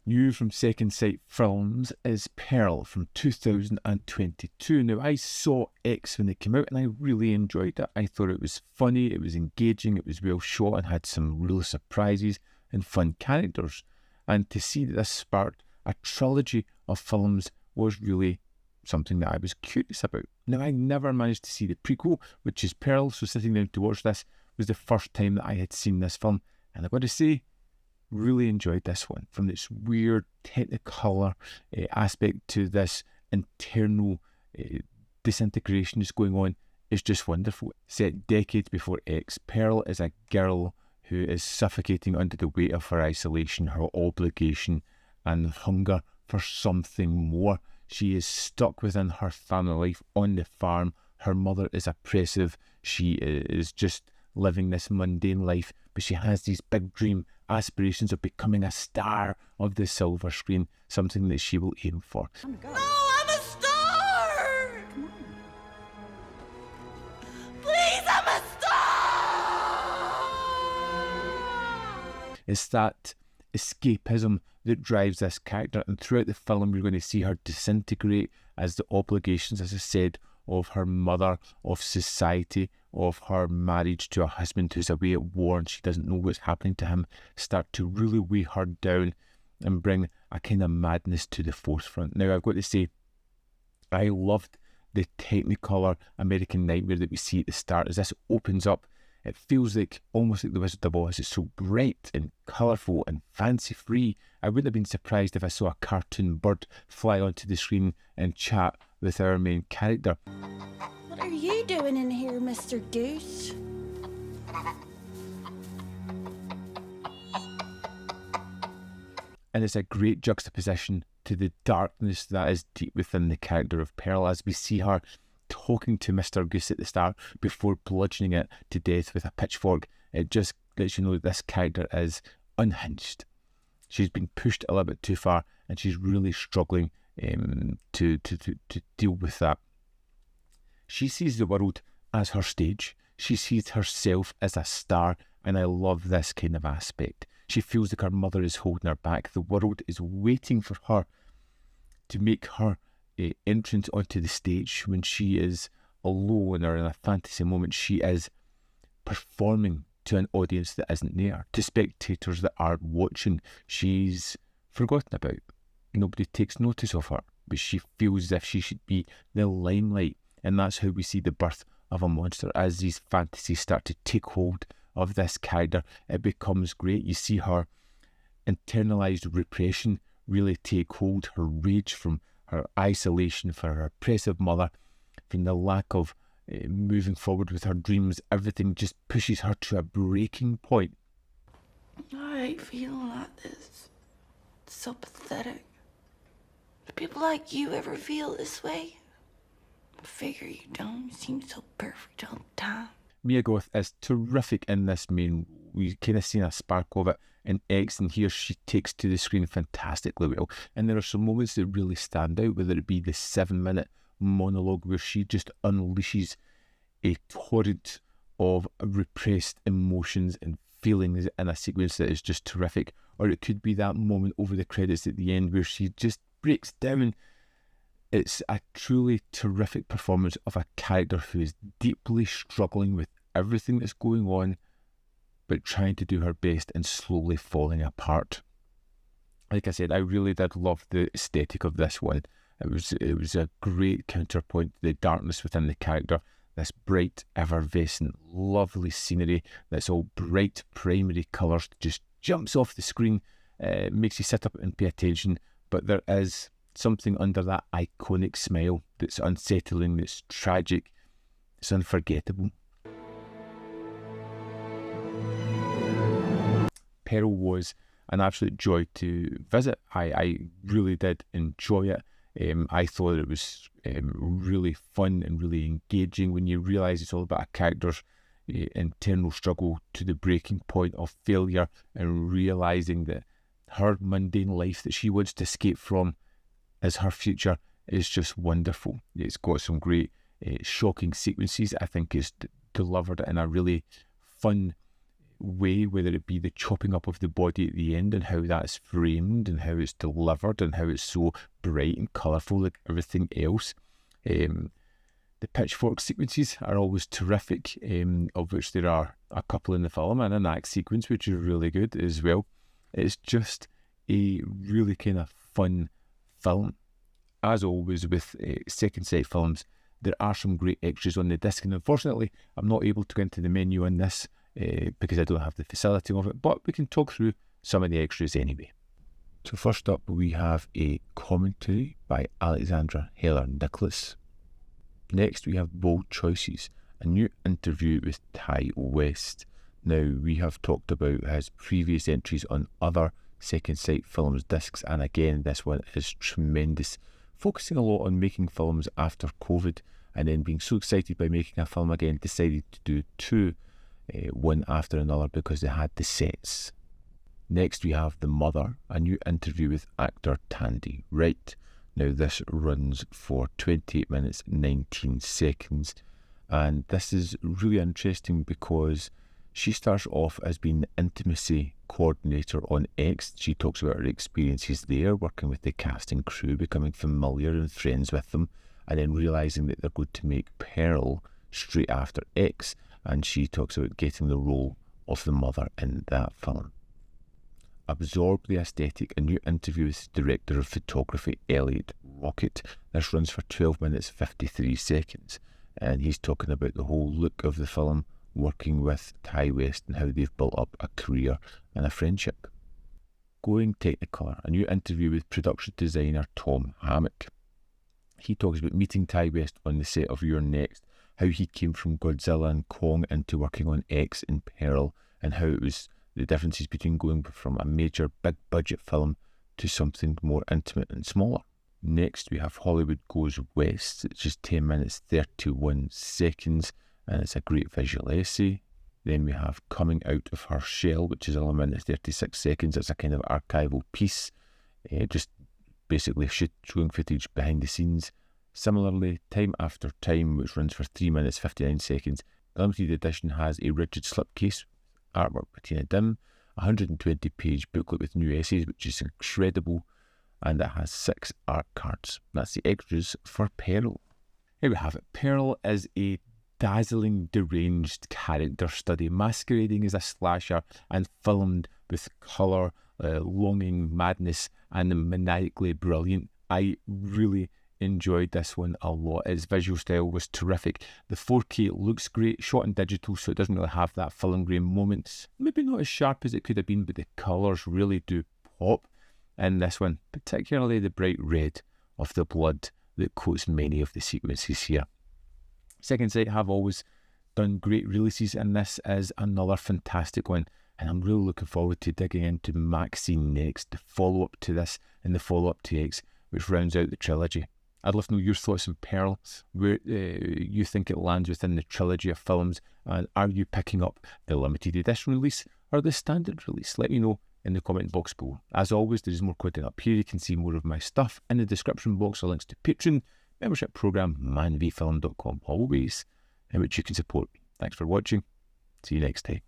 New from Second Sight Films is Pearl from 2022. Now, I saw X when it came out and I really enjoyed it. I thought it was funny, it was engaging, it was well shot and had some real surprises and fun characters. And to see that this sparked a trilogy of films was really something that I was curious about. Now, I never managed to see the prequel, which is Pearl, so sitting down to watch this was the first time that I had seen this film. And I've got to say, really enjoyed this one. From this weird technicolor aspect to this internal disintegration that's going on is just wonderful. Set decades before X, Pearl is a girl who is suffocating under the weight of her isolation, her obligation, and hunger for something more. She is stuck within her family life on the farm. Her mother is oppressive. She is just living this mundane life, but she has these big dream aspirations of becoming a star of the silver screen, something that she will aim for. No, I'm a star! Please, I'm a star! It's that escapism that drives this character, and throughout the film you're going to see her disintegrate as the obligations, as I said, of her mother, of society, of her marriage to a husband who's away at war and she doesn't know what's happening to him, start to really weigh her down and bring a kind of madness to the forefront. Now, I've got to say, I loved the technicolor American Nightmare that we see at the start. As this opens up, it feels like almost like the Wizard of Oz. It's so bright and colourful and fancy-free. I wouldn't have been surprised if I saw a cartoon bird fly onto the screen and chat with our main character. What are you doing in here, Mr. Goose? And it's a great juxtaposition to the darkness that is deep within the character of Pearl, as we see her talking to Mr. Goose at the start before bludgeoning it to death with a pitchfork. It just lets you know that this character is unhinged. She's been pushed a little bit too far and she's really struggling to deal with that. She sees the world as her stage. She sees herself as a star, and I love this kind of aspect. She feels like her mother is holding her back. The world is waiting for her to make her entrance onto the stage. When she is alone or in a fantasy moment, she is performing to an audience that isn't there, to spectators that aren't watching. She's forgotten about. Nobody takes notice of her, but she feels as if she should be the limelight. And that's how we see the birth of a monster. As these fantasies start to take hold of this character, it becomes great. You see her internalized repression really take hold, her rage from her isolation for her oppressive mother, from the lack of moving forward with her dreams. Everything just pushes her to a breaking point. I hate feeling like this. It's so pathetic. Do people like you ever feel this way? I figure you don't. You seem so perfect all the time. Mia Goth is terrific in this main. We've kind of seen a spark of it in X, and here she takes to the screen fantastically well. And there are some moments that really stand out, whether it be the 7-minute monologue where she just unleashes a torrent of repressed emotions and feelings in a sequence that is just terrific, or it could be that moment over the credits at the end where she just breaks down. It's a truly terrific performance of a character who is deeply struggling with everything that's going on, but trying to do her best and slowly falling apart. Like I said, I really did love the aesthetic of this one. It was a great counterpoint to the darkness within the character. This bright, effervescent, lovely scenery that's all bright primary colours just jumps off the screen, makes you sit up and pay attention, but there is something under that iconic smile that's unsettling, that's tragic, it's unforgettable. Pearl was an absolute joy to visit. I really did enjoy it. I thought it was really fun and really engaging when you realise it's all about a character's internal struggle to the breaking point of failure and realising that her mundane life that she wants to escape from as her future is just wonderful. It's got some great shocking sequences. I think it's delivered in a really fun way, whether it be the chopping up of the body at the end and how that's framed and how it's delivered and how it's so bright and colourful like everything else. The pitchfork sequences are always terrific, of which there are a couple in the film, and an axe sequence which is really good as well. It's just a really kind of fun film. As always with second sight films, there are some great extras on the disc, and unfortunately I'm not able to go into the menu on this because I don't have the facility of it, but we can talk through some of the extras anyway. So first up we have a commentary by Alexandra Heller-Nicholas. Next we have Bold Choices, a new interview with Ty West. Now, we have talked about his previous entries on other Second Sight Films discs, and again this one is tremendous, focusing a lot on making films after COVID, and then being so excited by making a film again, decided to do two, one after another because they had the sets. Next we have The Mother, a new interview with actor Tandy Wright. Now this runs for 28 minutes 19 seconds, and this is really interesting because she starts off as being the intimacy coordinator on X. She talks about her experiences there, working with the cast and crew, becoming familiar and friends with them, and then realising that they're going to make Pearl straight after X, and she talks about getting the role of the mother in that film. Absorb the Aesthetic, a new interview with the director of photography, Elliot Rocket. This runs for 12 minutes 53 seconds, and he's talking about the whole look of the film, working with Ty West and how they've built up a career and a friendship. Going Technicolor, a new interview with production designer Tom Hammock. He talks about meeting Ty West on the set of You're Next, how he came from Godzilla and Kong into working on X and Pearl, and how it was the differences between going from a major big budget film to something more intimate and smaller. Next we have Hollywood Goes West. It's just 10 minutes 31 seconds, and it's a great visual essay. Then we have Coming Out of Her Shell, which is 11 minutes 36 seconds. It's a kind of archival piece, just basically showing footage behind the scenes. Similarly, Time After Time, which runs for 3 minutes 59 seconds. The limited edition has a rigid slipcase, artwork by Tina Dim, a 120-page booklet with new essays, which is incredible, and it has 6 art cards. That's the extras for Pearl. Here we have it. Pearl is a dazzling, deranged character study, masquerading as a slasher and filmed with colour, longing, madness, and maniacally brilliant. I really enjoyed this one a lot. Its visual style was terrific. The 4K looks great, shot in digital, so it doesn't really have that film grain moment. Maybe not as sharp as it could have been, but the colours really do pop in this one, particularly the bright red of the blood that coats many of the sequences here. Second Sight have always done great releases, and this is another fantastic one, and I'm really looking forward to digging into Maxine next, the follow-up to this and the follow-up to X, which rounds out the trilogy. I'd love to know your thoughts on Pearl, where you think it lands within the trilogy of films, and are you picking up the limited edition release or the standard release? Let me know in the comment box below. As always, there is more content up here. You can see more of my stuff. In the description box are links to Patreon, membership program, manvfilm.com always, in which you can support me. Thanks for watching. See you next time.